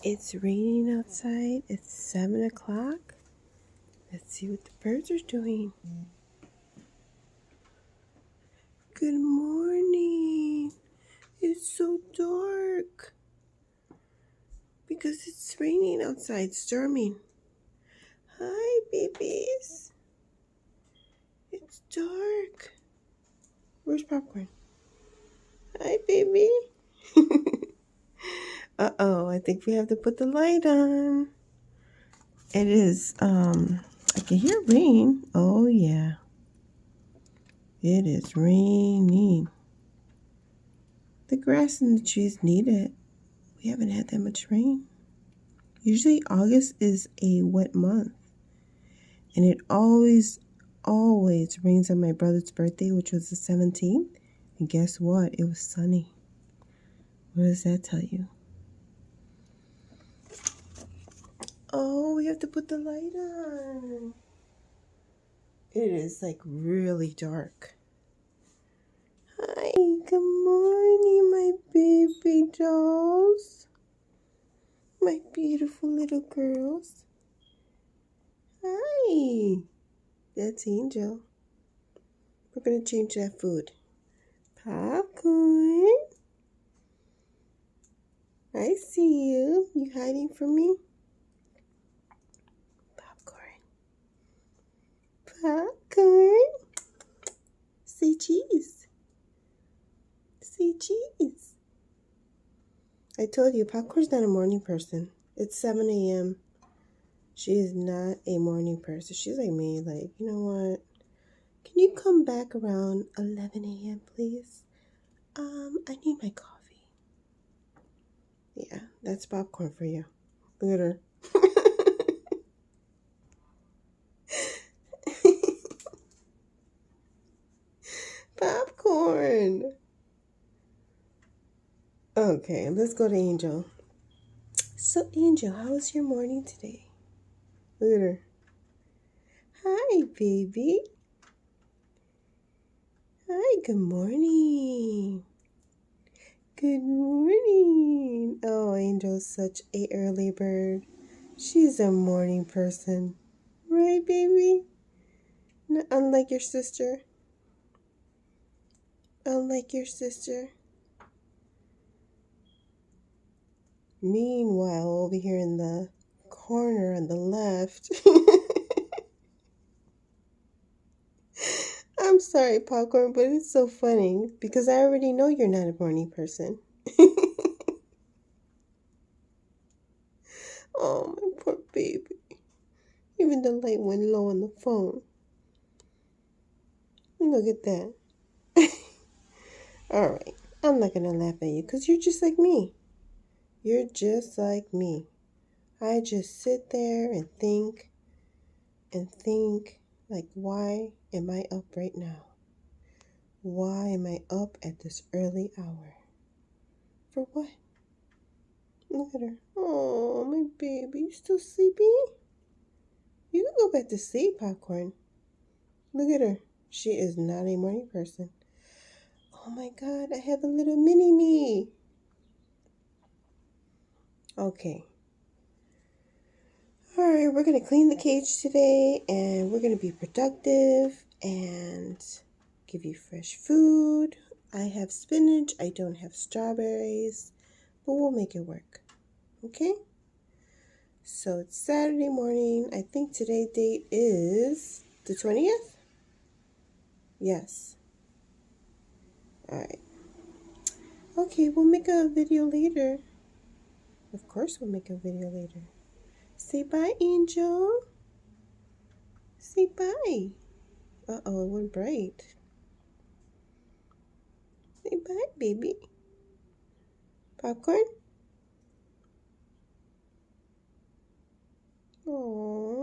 It's raining outside. It's 7 o'clock. Let's see what the birds are doing. Good morning. It's so dark because it's raining outside, storming. Hi, babies. It's dark. Where's Popcorn? Hi, baby. Uh-oh, I think we have to put the light on. It is, I can hear rain. Oh, yeah. It is raining. The grass and the trees need it. We haven't had that much rain. Usually August is a wet month. And it always rains on my brother's birthday, which was the 17th. And guess what? It was sunny. What does that tell you? Oh, we have to put the light on. It is like really dark. Hi, good morning, my baby dolls. My beautiful little girls. Hi. That's Angel. We're going to change that food. Popcorn. I see you. You hiding from me? Popcorn. Popcorn. Say cheese. Say cheese. I told you, Popcorn's not a morning person. It's 7 a.m. She is not a morning person. She's like me, like, you know what? Can you come back around 11 a.m., please? I need my coffee. Yeah, that's Popcorn for you. Look at her. Popcorn. Okay, let's go to Angel. So, Angel, how was your morning today? Look at her. Hi, baby. Hi, good morning. Good morning. Oh, Angel's such a early bird. She's a morning person. Right, baby? Unlike your sister. Unlike your sister. Meanwhile, over here in the corner on the left. I'm sorry, Popcorn, but it's so funny because I already know you're not a morning person. Oh, my poor baby. Even the light went low on the phone. Look at that. All right. I'm not going to laugh at you because you're just like me. You're just like me. I just sit there and think, like, why am I up right now? Why am I up at this early hour? For what? Look at her. Oh, my baby. You still sleepy? You can go back to sleep, Popcorn. Look at her. She is not a morning person. Oh my God, I have a little mini me. Okay. All right, we're going to clean the cage today and we're going to be productive and give you fresh food. I have spinach. I don't have strawberries, but we'll make it work. Okay? So it's Saturday morning. I think today's date is the 20th? Yes. All right. Okay, we'll make a video later. Of course we'll make a video later. Say bye, Angel. Say bye. Uh-oh, it went bright. Say bye, baby. Popcorn? Aww.